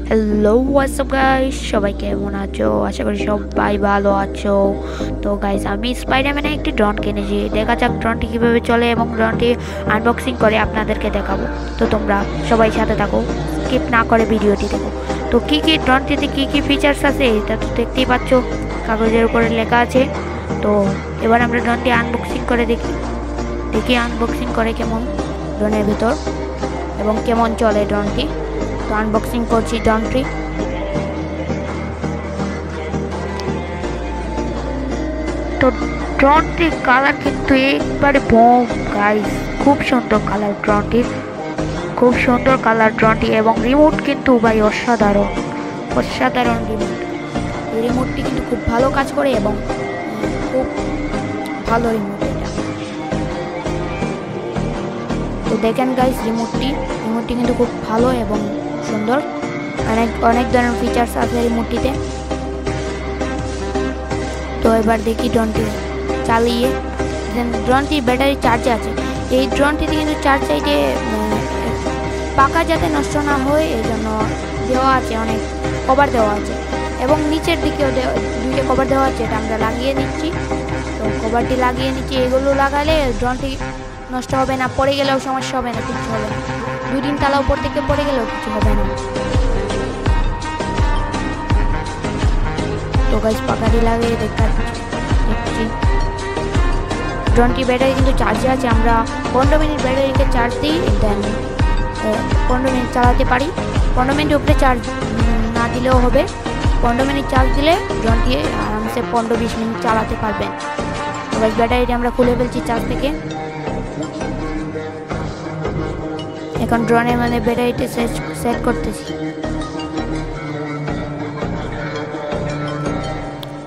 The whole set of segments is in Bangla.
হ্যালো হোয়াটসঅ্যাপ গাইস, সবাই কেমন আছো? আশা করি সবাই ভালো আছো। তো গাইস, আমি স্পাইডারম্যানে একটি ড্রোন কিনেছি। দেখা যাক ড্রোনটি কীভাবে চলে এবং ড্রোনটি আনবক্সিং করে আপনাদেরকে দেখাবো। তো তোমরা সবাই সাথে থাকো, স্কিপ না করে ভিডিওটি দেখো। তো কী কী ড্রোনটিতে কী কী ফিচার্স আছে এটা তো দেখতেই পাচ্ছ, কাগজের উপরে লেখা আছে। তো এবার আমরা ড্রোনটি আনবক্সিং করে দেখি আনবক্সিং করে কেমন ড্রোনের ভিতর এবং কেমন চলে ড্রোনটি। তো আনবক্সিং করছি ড্রোনটি। তো ড্রোনটির কালার কিন্তু একবারে বম গাইস, খুব সুন্দর কালার ড্রোনটির, খুব সুন্দর কালার ড্রোনটি। এবং রিমোট কিন্তু ভাই অসাধারণ রিমোট। এই রিমোটটি কিন্তু খুব ভালো কাজ করে এবং খুব ভালো রিমোট এটা। তো দেখেন গাইস, রিমোটটি কিন্তু খুব ভালো এবং সুন্দর। অনেক ধরনের ফিচার্স আছে রিমোটটিতে। তো এবার দেখি ড্রোনটি চালিয়ে। ড্রোনটির ব্যাটারি চার্জে আছে। এই ড্রোনটিতে কিন্তু চার সাইডে পাকা যাতে নষ্ট না হয় এই জন্য দেওয়া আছে, অনেক কভার দেওয়া আছে এবং নিচের দিকেও দুইটা কভার দেওয়া আছে। এটা আমরা লাগিয়ে নিচ্ছি। তো কভারটি লাগিয়ে নিচ্ছি। এগুলো লাগালে ড্রোনটি নষ্ট হবে না, পড়ে গেলেও সমস্যা হবে না, কিছু হবে না। 2-3 তলা উপর থেকে পড়ে গেলেও কিছু হবে না। তো গাইস, পাকাটি লাগিয়ে দেখছি। ড্রোনটি ব্যাটারি কিন্তু চার্জে আছে। আমরা 15 মিনিট ব্যাটারিকে চার্জ দিই, দেন 15 মিনিট চালাতে পারি। 15 মিনিট উপরে চার্জ না দিলেও হবে। 15 মিনিট চার্জ দিলে ড্রোনটি আরামসে 15-20 মিনিট চালাতে পারবেন। তো গাইস, ব্যাটারিটি আমরা খুলে ফেলছি চার্জ থেকে। এখন ড্রোনের ব্যাটারিটি সেট করতেছি।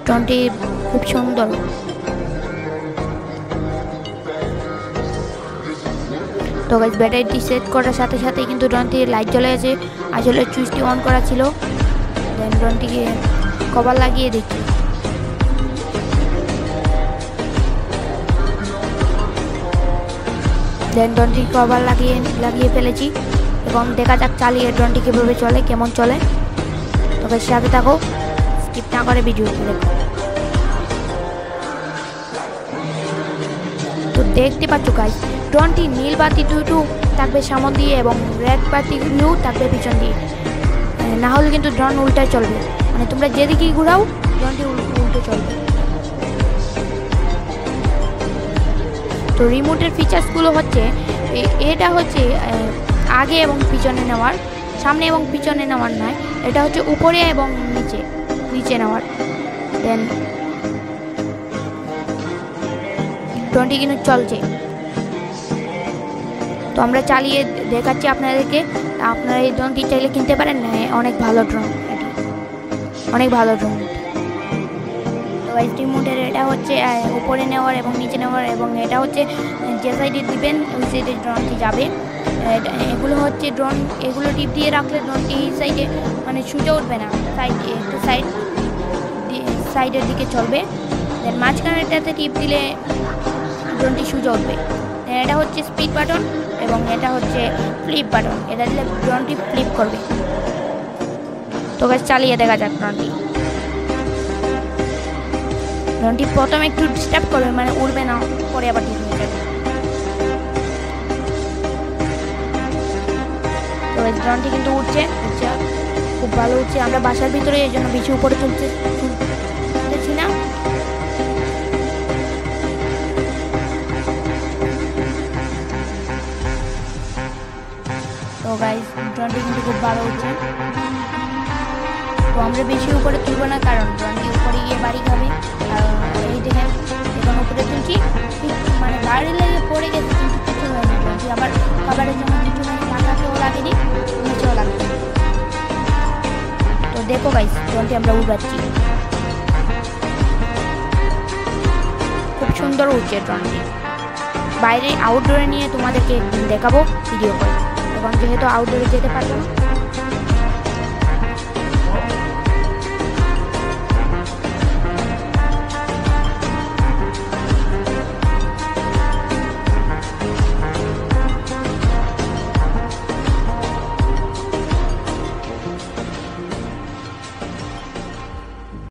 ড্রোনটি খুব সুন্দর। তো গাইস, ব্যাটারিটি সেট করার সাথে সাথে কিন্তু ড্রোনটির লাইট জ্বলে আছে। আসলে সুইচটি অন করা ছিল। দেন ড্রোনটিকে কভার লাগিয়ে দিচ্ছি। দেন ড্রোনটি কভার লাগিয়ে ফেলেছি এবং দেখা যাক চালিয়ে ড্রোনটি কীভাবে চলে, কেমন চলে। তো গাইস, সাথে থাকো, স্কিপ না করে ভিডিওটি দেখো। তো দেখতে পাচ্ছ গাইস, ড্রোনটি নীল বাতি দুটো থাকবে সামনে দিয়ে এবং রেড বাতিগুলো থাকবে পিছন দিয়ে। না হলে কিন্তু ড্রোন উল্টায় চলবে, তোমরা যেদিকেই ঘুরাও ড্রোনটি উল্টে চলবে। তো রিমোটের ফিচার্সগুলো হচ্ছে, এটা হচ্ছে আগে এবং পিছনে নেওয়ার, সামনে এবং পিছনে নেওয়ার নয়। এটা হচ্ছে উপরে এবং নিচে নেওয়ার। দেন ড্রোনটি কিন্তু চলছে। তো আমরা চালিয়ে দেখাচ্ছি আপনাদেরকে। আপনারা এই ড্রোনটি চাইলে কিনতে পারেন, অনেক ভালো ড্রোন, এটি অনেক ভালো ড্রোন। তো এই রিমোটের এটা হচ্ছে উপরে নেওয়ার এবং নিচে নেওয়ার, এবং এটা হচ্ছে যে সাইডে দিবেন ওই সাইডে ড্রোনটি যাবে। এগুলো হচ্ছে ড্রোন, এগুলো টিপ দিয়ে রাখলে ড্রোনটি এই সাইডে সোজা উঠবে না, সাইডের দিকে চলবে। দেন মাঝখানেরটাতে টিপ দিলে ড্রোনটি সোজা উঠবে। এটা হচ্ছে স্পিড বাটন এবং এটা হচ্ছে ফ্লিপ বাটন। এটা দিলে ড্রোনটি ফ্লিপ করবে। তো গাইস, চালিয়ে দেখা যাক ড্রোনটি প্রথমে একটু ডিস্টার্ব করবে, উড়বে না, পরে আবার ঠিক হয়ে যাবে। তো ড্রোনটি কিন্তু উঠছে, খুব ভালো উঠছে। আমরা বাসার ভিতরে এই জন্য বেশি উপরে তুলতেছি না। তো গাইস, ড্রোনটি কিন্তু খুব ভালো উঠছে। তো আমরা বেশি উপরে তুলব না, কারণ ড্রোনটি উপরে গিয়ে বাড়ি খাবে। এই দেখেন, এখন উপরে তুলছি, বাড়ি লেগে পড়ে গেছে কিন্তু কিছু হয় না। ড্রোনটি আবার খাবারের জন্য কিছু টাকাতেও লাগেনি, নিচেও লাগেনি। তো দেখো গাইস, ড্রোনটি আমরা উড়াচ্ছি, খুব সুন্দর উঠছে ড্রোনটি। বাইরে আউটডোরে নিয়ে তোমাদেরকে একদিন দেখাবো ভিডিও করে, এখন যেহেতু আউটডোরে যেতে পারবো না।